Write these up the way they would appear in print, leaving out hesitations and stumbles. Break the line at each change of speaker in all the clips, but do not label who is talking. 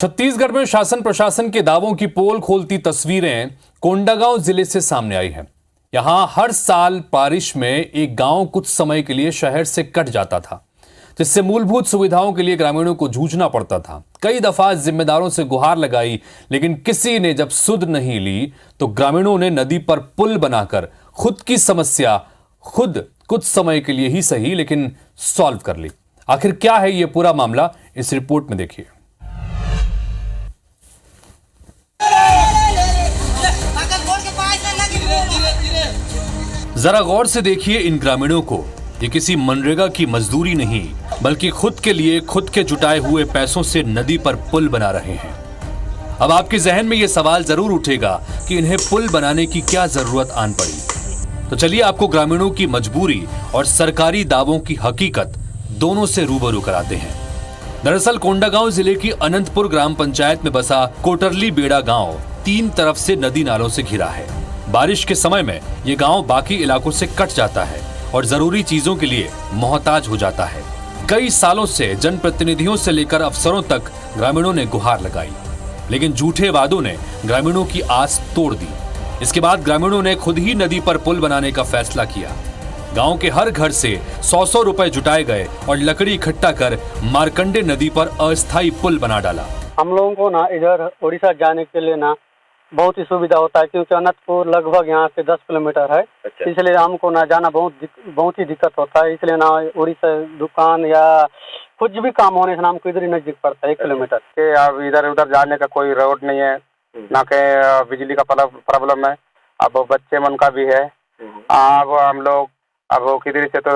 छत्तीसगढ़ में शासन प्रशासन के दावों की पोल खोलती तस्वीरें कोंडागांव जिले से सामने आई हैं। यहां हर साल बारिश में एक गांव कुछ समय के लिए शहर से कट जाता था, जिससे मूलभूत सुविधाओं के लिए ग्रामीणों को जूझना पड़ता था। कई दफा जिम्मेदारों से गुहार लगाई, लेकिन किसी ने जब सुध नहीं ली तो ग्रामीणों ने नदी पर पुल बनाकर खुद की समस्या खुद कुछ समय के लिए ही सही लेकिन सॉल्व कर ली। आखिर क्या है ये पूरा मामला, इस रिपोर्ट में देखिए। जरा गौर से देखिए इन ग्रामीणों को। ये किसी मनरेगा की मजदूरी नहीं, बल्कि खुद के लिए खुद के जुटाए हुए पैसों से नदी पर पुल बना रहे हैं। अब आपके जहन में ये सवाल जरूर उठेगा कि इन्हें पुल बनाने की क्या जरूरत आन पड़ी। तो चलिए आपको ग्रामीणों की मजबूरी और सरकारी दावों की हकीकत दोनों से रूबरू कराते हैं। दरअसल कोंडागांव जिले की अनंतपुर ग्राम पंचायत में बसा कोटरली बेड़ा गांव 3 तरफ से नदी नालों से घिरा है। बारिश के समय में ये गांव बाकी इलाकों से कट जाता है और जरूरी चीजों के लिए मोहताज हो जाता है। कई सालों से जनप्रतिनिधियों से लेकर अफसरों तक ग्रामीणों ने गुहार लगाई, लेकिन झूठे वादों ने ग्रामीणों की आस तोड़ दी। इसके बाद ग्रामीणों ने खुद ही नदी पर पुल बनाने का फैसला किया। गांव के हर घर से 100-100 रुपए जुटाए गए और लकड़ी इकट्ठा कर मार्कंडे नदी पर अस्थायी पुल बना डाला।
हम लोगों को ना इधर उड़ीसा जाने के लिए ना बहुत ही सुविधा होता है, क्योंकि अनंतपुर लगभग यहाँ से 10 किलोमीटर है। इसलिए हमको ना जाना बहुत ही दिक्कत होता है। इसलिए ना उड़ीसा दुकान या कुछ भी काम होने से हमको इधर ही नजदीक पड़ता है 1 किलोमीटर
के। अब इधर उधर जाने का कोई रोड नहीं है, ना के बिजली का प्रॉब्लम है। अब बच्चे मन का भी है। अब हम लोग अब किधर से तो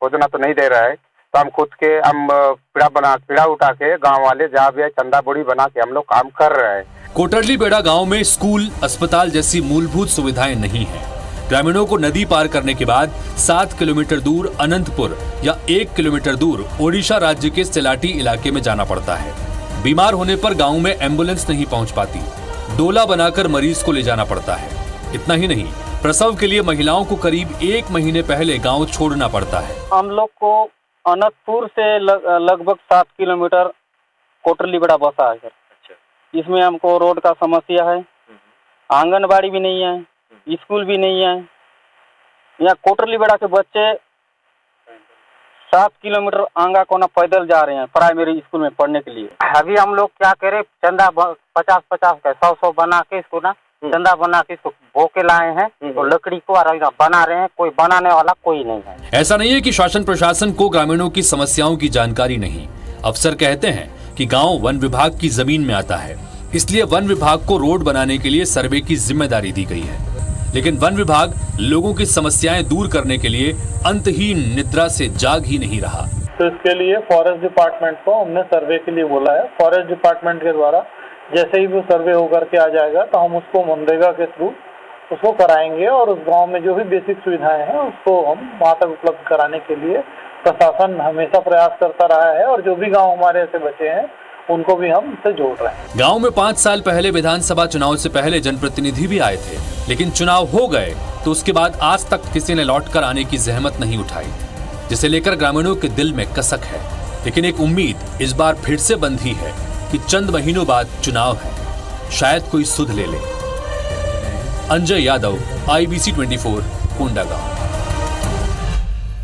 भोजना तो नहीं दे रहा है, तो हम खुद के हम पीड़ा उठा के गांव वाले जहाँ भी है चंदा बोड़ी बना के हम लोग काम कर रहे हैं।
कोटरली बेड़ा गांव में स्कूल, अस्पताल जैसी मूलभूत सुविधाएं नहीं हैं। ग्रामीणों को नदी पार करने के बाद 7 किलोमीटर दूर अनंतपुर या 1 किलोमीटर दूर ओडिशा राज्य के सेलाटी इलाके में जाना पड़ता है। बीमार होने पर गांव में एम्बुलेंस नहीं पहुंच पाती, डोला बनाकर मरीज को ले जाना पड़ता है। इतना ही नहीं, प्रसव के लिए महिलाओं को करीब 1 महीने पहले गाँव छोड़ना पड़ता है।
हम लोग को अनंतपुर से लगभग 7 किलोमीटर कोटरली बेड़ा बसा है। इसमें हमको रोड का समस्या है, आंगनबाड़ी भी नहीं है, स्कूल भी नहीं है। यहाँ कोटरली बेड़ा के बच्चे 7 किलोमीटर आंगा कोना पैदल जा रहे हैं प्राइमरी स्कूल में पढ़ने के लिए। अभी हम लोग क्या करें, चंदा 50-50 का 100-100 बना के इसको ना चंदा बना के इसको भोके लाए हैं, तो लकड़ी को बना रहे हैं। कोई बनाने वाला कोई नहीं है।
ऐसा नहीं है कि शासन प्रशासन को ग्रामीणों की समस्याओं की जानकारी नहीं। अफसर कहते हैं कि गांव वन विभाग की जमीन में आता है, इसलिए वन विभाग को रोड बनाने के लिए सर्वे की जिम्मेदारी दी गई है। लेकिन वन विभाग लोगों की समस्याएं दूर करने के लिए अंतहीन निद्रा से जाग ही नहीं रहा।
तो इसके लिए फॉरेस्ट डिपार्टमेंट को हमने सर्वे के लिए बोला है। फॉरेस्ट डिपार्टमेंट के द्वारा जैसे ही वो सर्वे होकर के आ जाएगा तो हम उसको मनरेगा के थ्रू उसको कराएंगे और उस गांव में जो भी बेसिक सुविधाएं हैं उसको हम वहाँ तक उपलब्ध कराने के लिए प्रशासन हमेशा प्रयास करता रहा है। और जो भी गांव हमारे ऐसे बचे हैं उनको भी हम इससे जोड़ रहे हैं।
गांव में 5 साल पहले विधानसभा चुनाव से पहले जनप्रतिनिधि भी आए थे, लेकिन चुनाव हो गए तो उसके बाद आज तक किसी ने लौट कर आने की जहमत नहीं उठाई, जिसे लेकर ग्रामीणों के दिल में कसक है। लेकिन एक उम्मीद इस बार फिर से बंधी है कि चंद महीनों बाद चुनाव है, शायद कोई सुध ले ले। अंजय यादव, IBC 24, कोंडागांव।